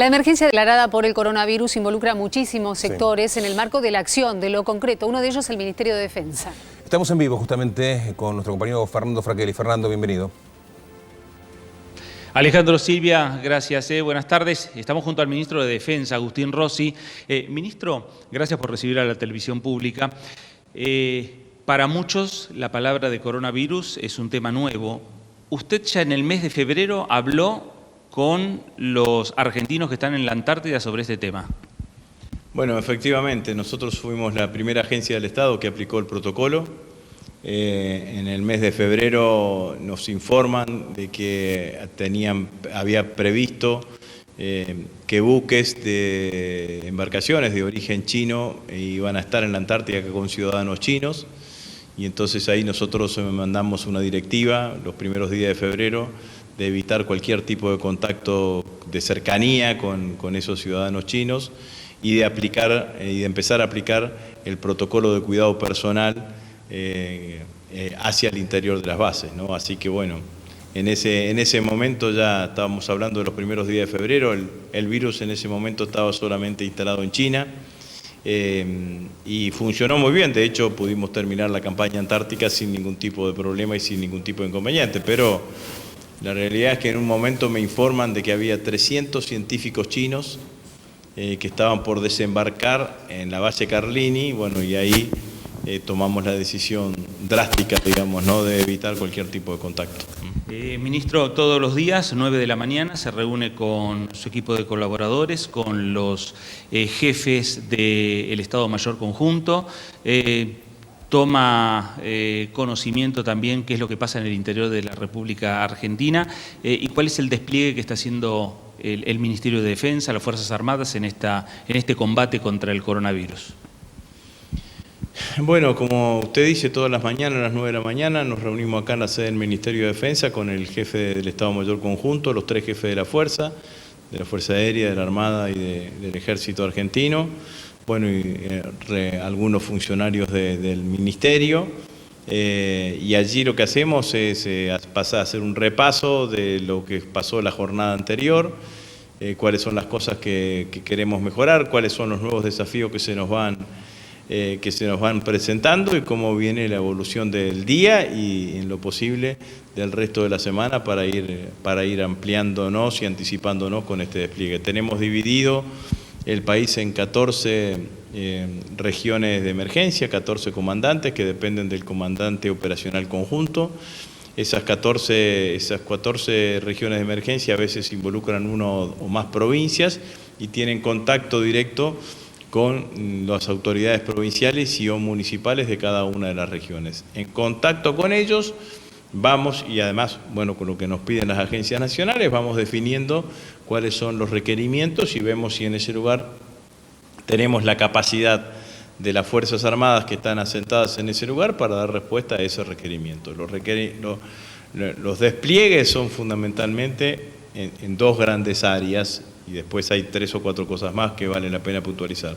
La emergencia declarada por el coronavirus involucra a muchísimos sectores en el marco de la acción, de lo concreto. Uno de ellos el Ministerio de Defensa. Estamos en vivo justamente con nuestro compañero Fernando Fraquelli. Fernando, bienvenido. Alejandro, Silvia, gracias. Buenas tardes. Estamos junto al ministro de Defensa, Agustín Rossi. Ministro, gracias por recibir a la televisión pública. Para muchos, la palabra de coronavirus es un tema nuevo. Usted ya en el mes de febrero habló con los argentinos que están en la Antártida sobre este tema. Bueno, efectivamente, nosotros fuimos la primera agencia del Estado que aplicó el protocolo. En el mes de febrero nos informan de que había previsto que buques de embarcaciones de origen chino iban a estar en la Antártida con ciudadanos chinos, y entonces ahí nosotros mandamos una directiva los primeros días de febrero de evitar cualquier tipo de contacto de cercanía con esos ciudadanos chinos y de empezar a aplicar el protocolo de cuidado personal hacia el interior de las bases, ¿no? Así que bueno, en ese momento ya estábamos hablando de los primeros días de febrero. El virus en ese momento estaba solamente instalado en China y funcionó muy bien. De hecho, pudimos terminar la campaña antártica sin ningún tipo de problema y sin ningún tipo de inconveniente, pero la realidad es que en un momento me informan de que había 300 científicos chinos que estaban por desembarcar en la base Carlini, bueno, y ahí tomamos la decisión drástica, digamos, ¿no?, de evitar cualquier tipo de contacto. Ministro, todos los días, 9 de la mañana, se reúne con su equipo de colaboradores, con los jefes del Estado Mayor Conjunto, toma conocimiento también qué es lo que pasa en el interior de la República Argentina y cuál es el despliegue que está haciendo el Ministerio de Defensa, las Fuerzas Armadas en este combate contra el coronavirus. Bueno, como usted dice, todas las mañanas a las 9 de la mañana nos reunimos acá en la sede del Ministerio de Defensa con el jefe del Estado Mayor Conjunto, los tres jefes de la Fuerza Aérea, de la Armada y del Ejército Argentino, bueno, y algunos funcionarios del Ministerio, y allí lo que hacemos es pasar a hacer un repaso de lo que pasó la jornada anterior, cuáles son las cosas que queremos mejorar, cuáles son los nuevos desafíos que se nos van presentando y cómo viene la evolución del día y en lo posible del resto de la semana para ir ampliándonos y anticipándonos con este despliegue. Tenemos dividido el país en 14 regiones de emergencia, 14 comandantes que dependen del comandante operacional conjunto. Esas 14 regiones de emergencia a veces involucran uno o más provincias y tienen contacto directo con las autoridades provinciales y o municipales de cada una de las regiones. En contacto con ellos vamos, y además, bueno, con lo que nos piden las agencias nacionales, vamos definiendo cuáles son los requerimientos y vemos si en ese lugar tenemos la capacidad de las Fuerzas Armadas que están asentadas en ese lugar para dar respuesta a ese requerimiento. Los despliegues son fundamentalmente en dos grandes áreas, y después hay 3 o 4 cosas más que vale la pena puntualizar.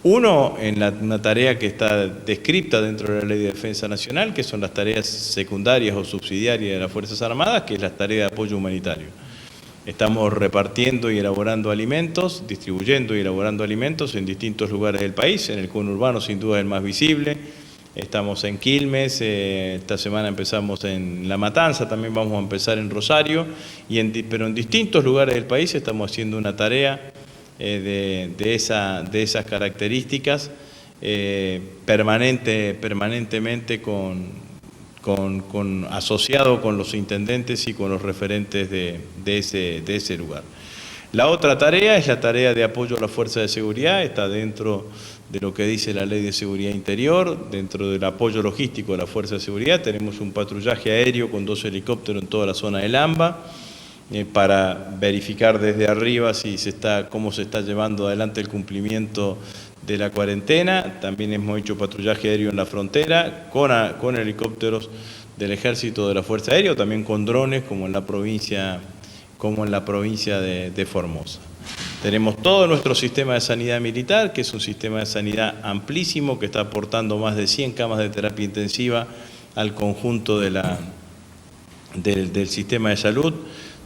Uno, en una tarea que está descrita dentro de la Ley de Defensa Nacional, que son las tareas secundarias o subsidiarias de las Fuerzas Armadas, que es la tarea de apoyo humanitario. Estamos repartiendo y elaborando alimentos, distribuyendo y elaborando alimentos en distintos lugares del país. En el conurbano sin duda es el más visible. Estamos en Quilmes, esta semana empezamos en La Matanza, también vamos a empezar en Rosario, pero en distintos lugares del país estamos haciendo una tarea de esas características permanentemente asociado con los intendentes y con los referentes de ese lugar. La otra tarea es la tarea de apoyo a las fuerzas de seguridad, está dentro de lo que dice la Ley de Seguridad Interior, dentro del apoyo logístico de la Fuerza de Seguridad. Tenemos un patrullaje aéreo con 2 helicópteros en toda la zona del AMBA para verificar desde arriba cómo se está llevando adelante el cumplimiento de la cuarentena. También hemos hecho patrullaje aéreo en la frontera con helicópteros del Ejército, de la Fuerza Aérea, también con drones como en la provincia de Formosa. Tenemos todo nuestro sistema de sanidad militar, que es un sistema de sanidad amplísimo, que está aportando más de 100 camas de terapia intensiva al conjunto del sistema de salud.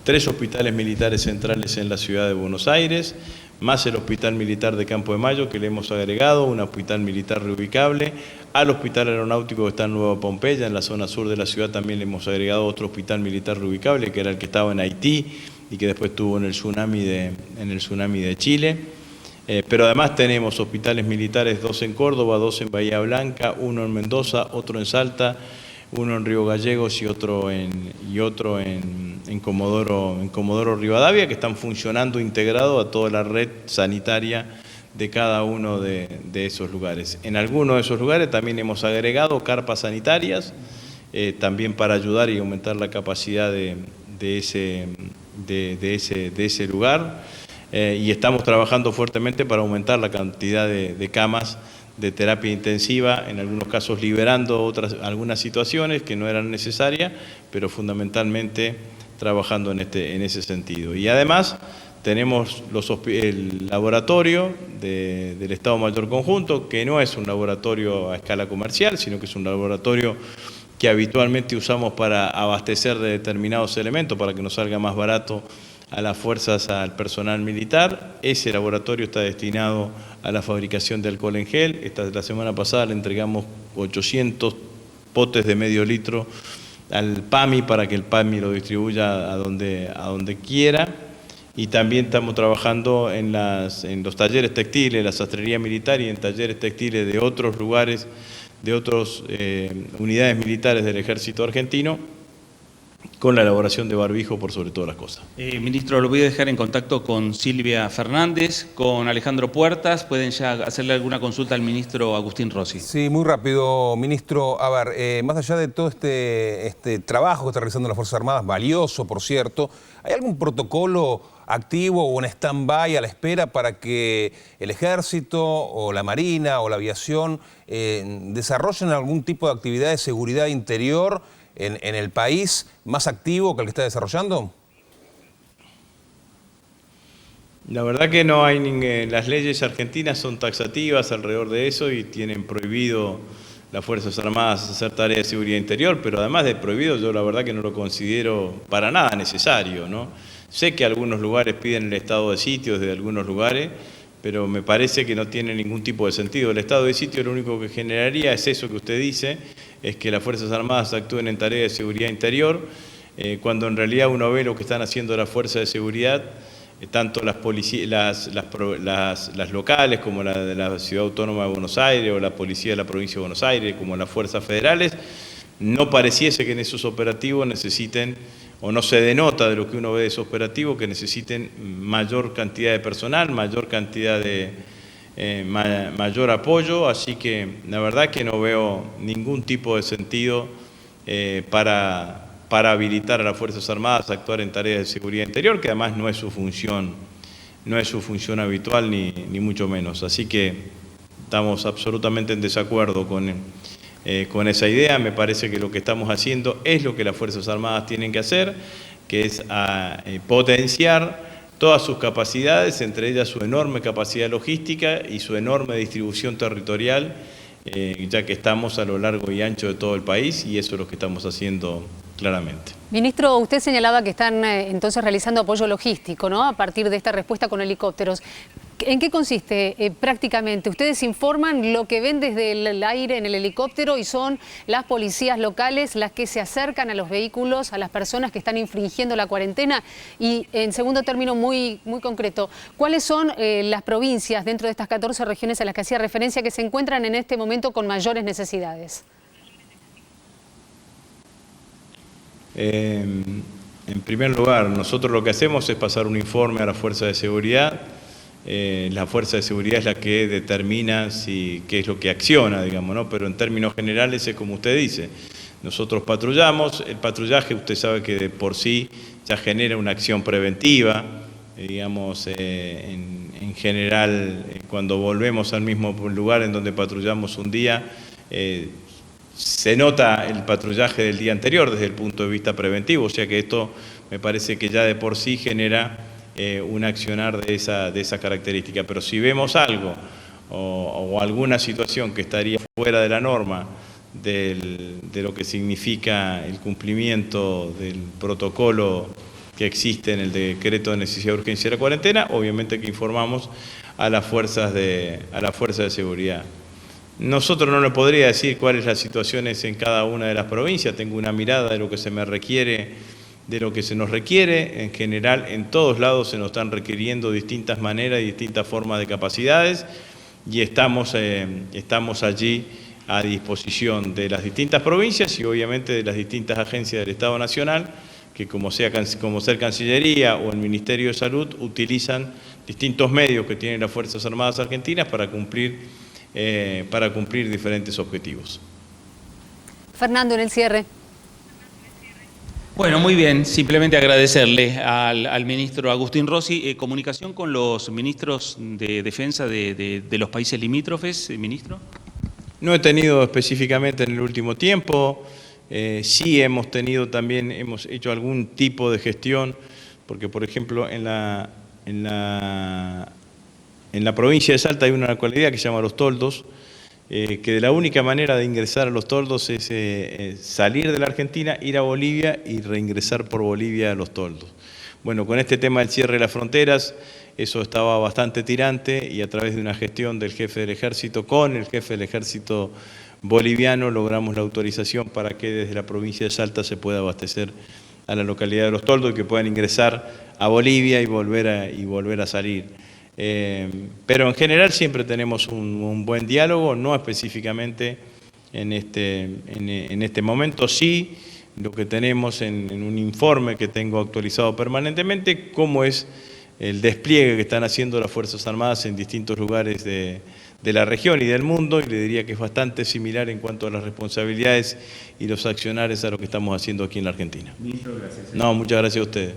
3 hospitales militares centrales en la ciudad de Buenos Aires, más el Hospital Militar de Campo de Mayo, que le hemos agregado, un hospital militar reubicable. Al Hospital Aeronáutico que está en Nueva Pompeya, en la zona sur de la ciudad, también le hemos agregado otro hospital militar reubicable, que era el que estaba en Haití y que después estuvo en el tsunami de Chile. Pero además tenemos hospitales militares, 2 en Córdoba, 2 en Bahía Blanca, 1 en Mendoza, otro en Salta, 1 en Río Gallegos y otro en Comodoro Rivadavia, que están funcionando integrado a toda la red sanitaria de cada uno de esos lugares. En algunos de esos lugares también hemos agregado carpas sanitarias, también para ayudar y aumentar la capacidad de ese lugar, y estamos trabajando fuertemente para aumentar la cantidad de camas de terapia intensiva, en algunos casos liberando algunas situaciones que no eran necesarias, pero fundamentalmente trabajando en ese sentido. Y además tenemos el laboratorio del Estado Mayor Conjunto, que no es un laboratorio a escala comercial, sino que es un laboratorio que habitualmente usamos para abastecer de determinados elementos, para que nos salga más barato a las fuerzas, al personal militar. Ese laboratorio está destinado a la fabricación de alcohol en gel. La semana pasada le entregamos 800 potes de medio litro al PAMI para que el PAMI lo distribuya a donde quiera. Y también estamos trabajando en los talleres textiles, la sastrería militar y en talleres textiles de otros lugares, de otras unidades militares del Ejército Argentino, con la elaboración de barbijo por sobre todas las cosas. Ministro, lo voy a dejar en contacto con Silvia Fernández, con Alejandro Puertas. Pueden ya hacerle alguna consulta al ministro Agustín Rossi. Sí, muy rápido, ministro. A ver, más allá de todo este trabajo que está realizando las Fuerzas Armadas, valioso, por cierto, ¿hay algún protocolo activo o en stand-by a la espera para que el Ejército o la Marina o la Aviación desarrollen algún tipo de actividad de seguridad interior en el país más activo que el que está desarrollando? La verdad que no hay las leyes argentinas son taxativas alrededor de eso y tienen prohibido las Fuerzas Armadas hacer tareas de seguridad interior, pero además de prohibido, yo la verdad que no lo considero para nada necesario, ¿no? Sé que algunos lugares piden el estado de sitio desde algunos lugares, pero me parece que no tiene ningún tipo de sentido. El estado de sitio lo único que generaría es eso que usted dice, es que las Fuerzas Armadas actúen en tareas de seguridad interior, cuando en realidad uno ve lo que están haciendo las fuerzas de seguridad, tanto las locales como la de la Ciudad Autónoma de Buenos Aires o la Policía de la Provincia de Buenos Aires, como las fuerzas federales, no pareciese que en esos operativos necesiten, o no se denota de lo que uno ve de esos operativos, que necesiten mayor cantidad de personal, mayor cantidad mayor apoyo, así que la verdad que no veo ningún tipo de sentido para habilitar a las Fuerzas Armadas a actuar en tareas de seguridad interior, que además no es su función habitual ni mucho menos. Así que estamos absolutamente en desacuerdo con esa idea. Me parece que lo que estamos haciendo es lo que las Fuerzas Armadas tienen que hacer, que es potenciar todas sus capacidades, entre ellas su enorme capacidad logística y su enorme distribución territorial, ya que estamos a lo largo y ancho de todo el país, y eso es lo que estamos haciendo claramente. Ministro, usted señalaba que están entonces realizando apoyo logístico, ¿no?, a partir de esta respuesta con helicópteros. ¿En qué consiste prácticamente? Ustedes informan lo que ven desde el aire en el helicóptero y son las policías locales las que se acercan a los vehículos, a las personas que están infringiendo la cuarentena. Y en segundo término, muy concreto, ¿cuáles son las provincias dentro de estas 14 regiones a las que hacía referencia que se encuentran en este momento con mayores necesidades? En primer lugar, nosotros lo que hacemos es pasar un informe a la Fuerza de Seguridad. La Fuerza de Seguridad es la que determina qué es lo que acciona, digamos, ¿no? Pero en términos generales es como usted dice. Nosotros patrullamos, el patrullaje usted sabe que de por sí ya genera una acción preventiva, digamos, en general cuando volvemos al mismo lugar en donde patrullamos un día, se nota el patrullaje del día anterior desde el punto de vista preventivo, o sea que esto me parece que ya de por sí genera un accionar de esa característica. Pero si vemos algo o alguna situación que estaría fuera de la norma de lo que significa el cumplimiento del protocolo que existe en el decreto de necesidad de urgencia de la cuarentena, obviamente que informamos a las fuerzas de seguridad. Nosotros no le podría decir cuáles las situaciones en cada una de las provincias, tengo una mirada de lo que se me requiere, de lo que se nos requiere. En general, en todos lados se nos están requiriendo distintas maneras y distintas formas de capacidades, y estamos allí a disposición de las distintas provincias y obviamente de las distintas agencias del Estado Nacional, que como ser Cancillería o el Ministerio de Salud utilizan distintos medios que tienen las Fuerzas Armadas Argentinas para cumplir diferentes objetivos. Fernando, en el cierre. Bueno, muy bien. Simplemente agradecerle al ministro Agustín Rossi. ¿Comunicación con los ministros de Defensa de los países limítrofes, ministro? No he tenido específicamente en el último tiempo. Sí hemos hecho algún tipo de gestión, porque por ejemplo en la provincia de Salta hay una localidad que se llama Los Toldos, que de la única manera de ingresar a Los Toldos es salir de la Argentina, ir a Bolivia y reingresar por Bolivia a Los Toldos. Bueno, con este tema del cierre de las fronteras, eso estaba bastante tirante, y a través de una gestión del jefe del ejército con el jefe del ejército boliviano logramos la autorización para que desde la provincia de Salta se pueda abastecer a la localidad de Los Toldos y que puedan ingresar a Bolivia y volver a salir. Pero en general siempre tenemos un buen diálogo, no específicamente en este momento. Sí, lo que tenemos en un informe que tengo actualizado permanentemente, cómo es el despliegue que están haciendo las Fuerzas Armadas en distintos lugares de la región y del mundo, y le diría que es bastante similar en cuanto a las responsabilidades y los accionarios a lo que estamos haciendo aquí en la Argentina. Ministro, gracias. No, muchas gracias a ustedes.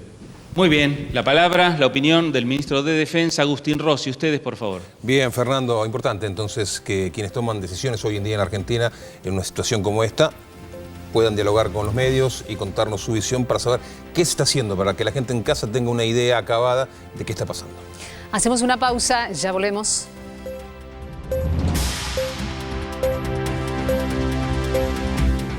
Muy bien. La palabra, la opinión del ministro de Defensa, Agustín Rossi. Ustedes, por favor. Bien, Fernando, importante entonces que quienes toman decisiones hoy en día en Argentina, en una situación como esta, puedan dialogar con los medios y contarnos su visión para saber qué se está haciendo, para que la gente en casa tenga una idea acabada de qué está pasando. Hacemos una pausa, ya volvemos.